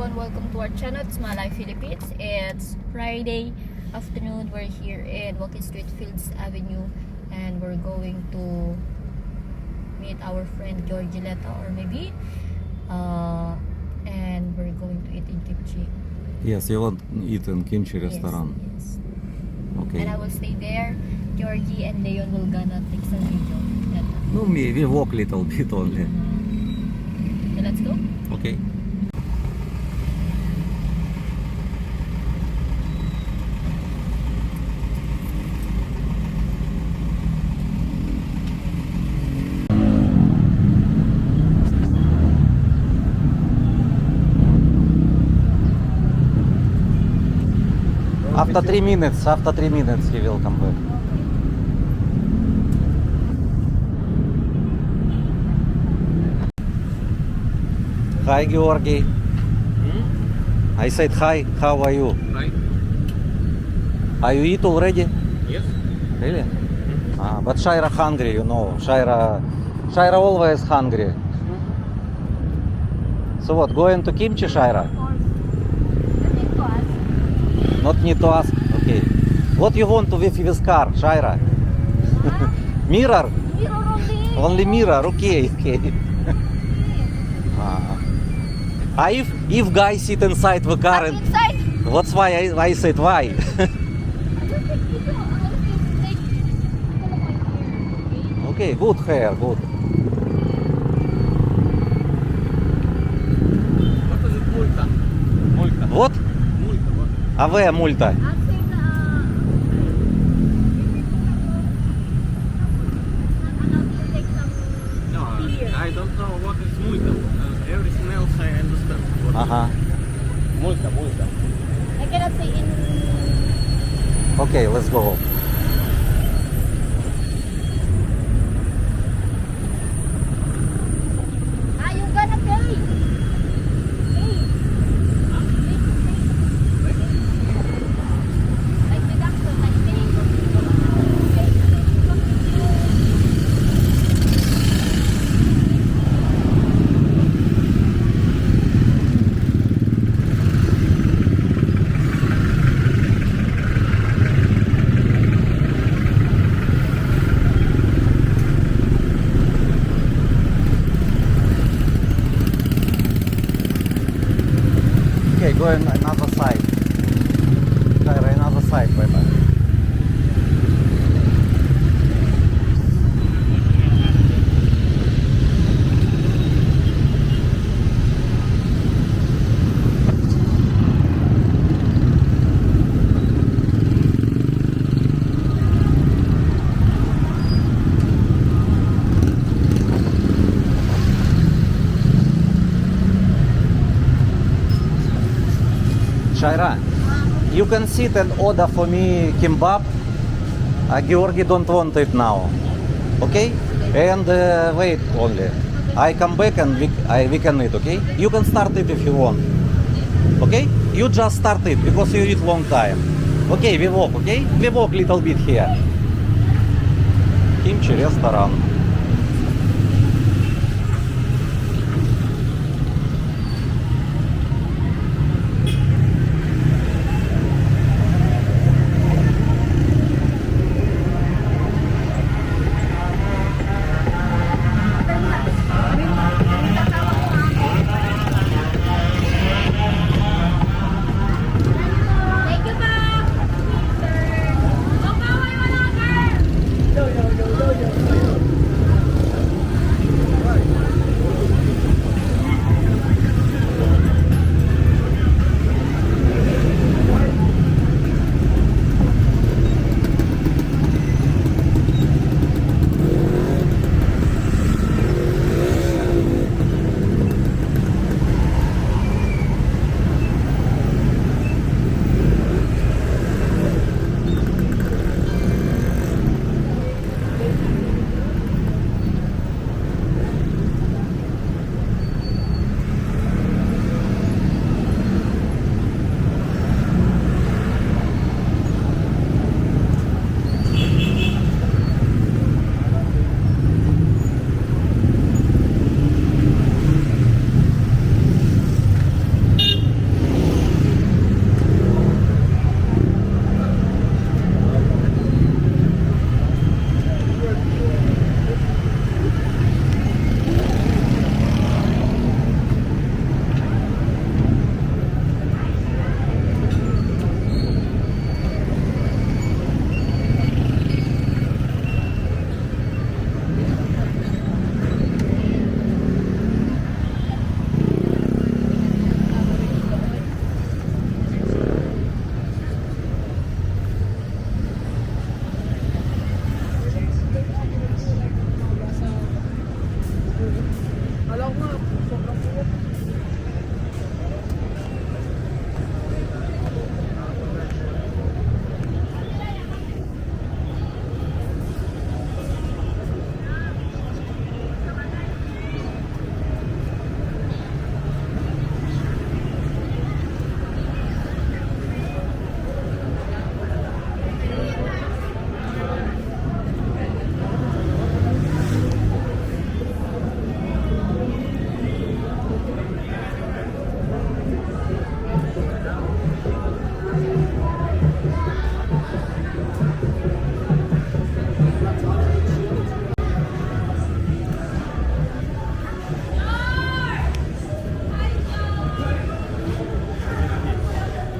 everyone, welcome to our channel. It's My Life Philippines. It's Friday afternoon. We're here in Walking Street, Fields Avenue, and we're going to meet our friend Georgie Leta, or maybe and we're going to eat in kimchi. Yes, you want eat in kimchi restaurant. Yes. Okay. And I will stay there. Georgie and Leon will gonna take some video. Leta. No, we walk little bit only. So let's go. Okay. After 3 minutes he will come back. Hi Georgi. I said hi, how are you? Hi. Are you eat already? Yes. Really? But Shaira hungry, you know. Shaira always hungry. So what, going to kimchi, Shaira? Not need to ask. Okay. What you want with this car, Shaira? Mirror? Mirror only. Only mirror. Okay. If guy sit inside the car and Inside. that's why I said why. Okay, good hair, good. What is it? Multa. Multa. What? Multa. What? А where multa? No, I don't know what is multa. Everything else I understand. What Ага. Multa, multa. I cannot say in. Okay, let's go. You gonna pay. Like deduction, like Okay, go on another side. Shaira, another side, better. Shaira, you can sit and order for me kimbap. Georgi don't want it now. Okay? And wait only. I come back and we can eat, okay? You can start it if you want. Okay? You just start it because you eat long time. Okay, we walk, okay? We walk little bit here. Kimchi restaurant. Thank you, ma'am. Go, go, wala, girl.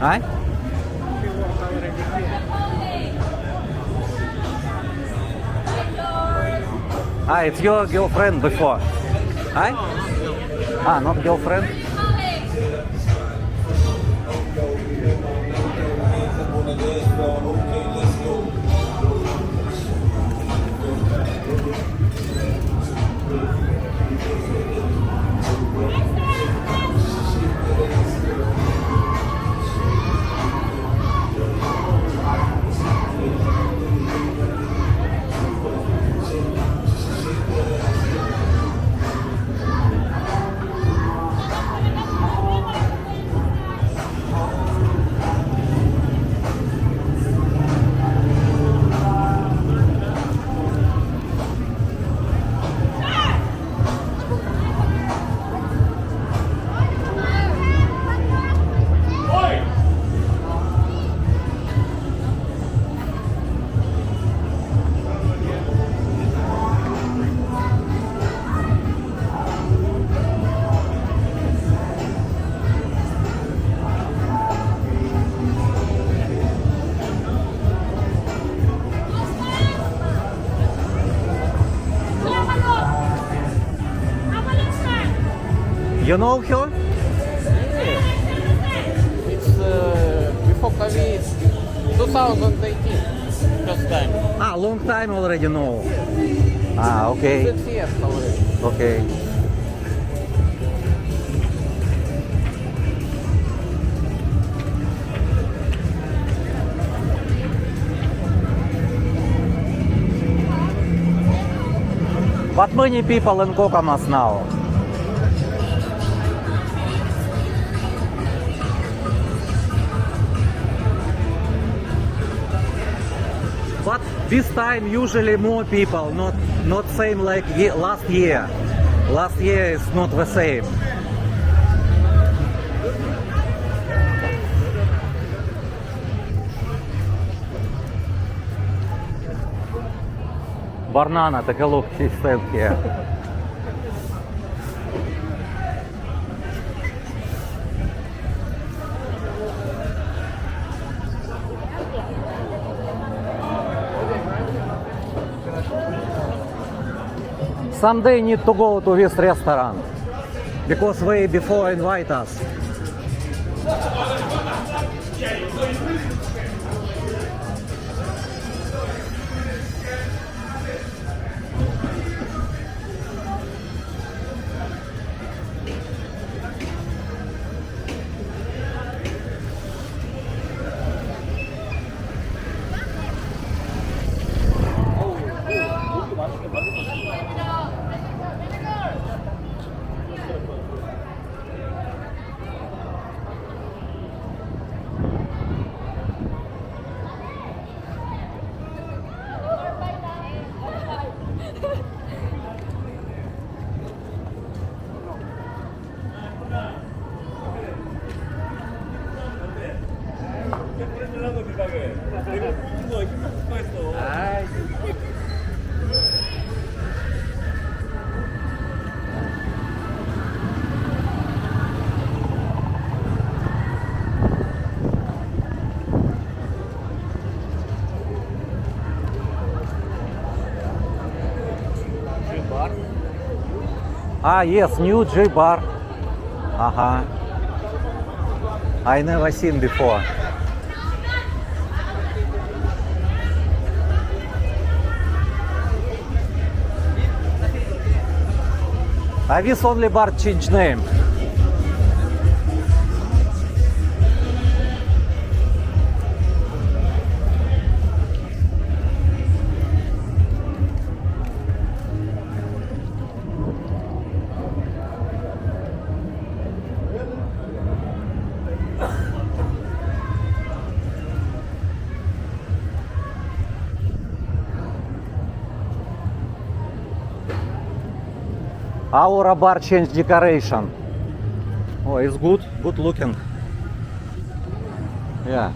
Huh? He was already here. Ah, it's your girlfriend before. Huh? Ah, not girlfriend? You know her? It's before COVID, 2018, first time. Ah, long time already know. Ah, okay. 6 years already. Okay. But many people in Kokomas now. But this time usually more people, not same like last year. Last year is not the same. Banana, take a look, she's stand here. Someday need to go to this restaurant because they before invite us. Ah, yes, new G bar. Uh-huh. I never seen before. This only bar change name. Our bar change decoration. Oh, it's good looking. Yeah,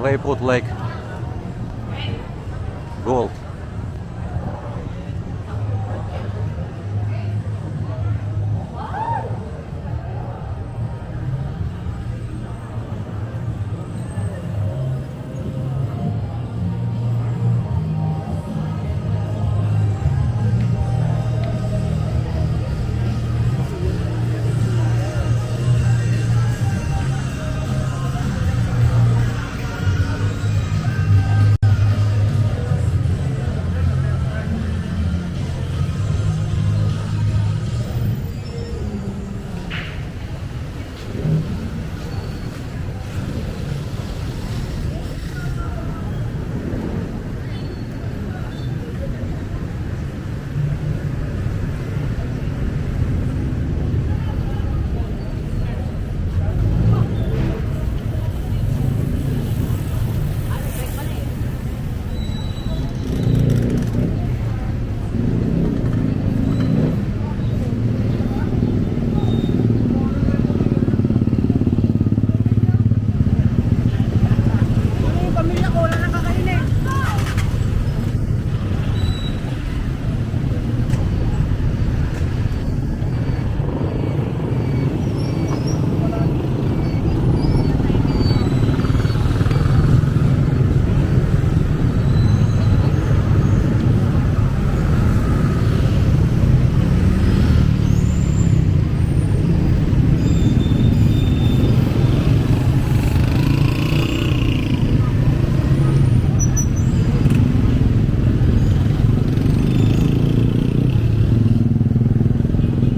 they put like gold.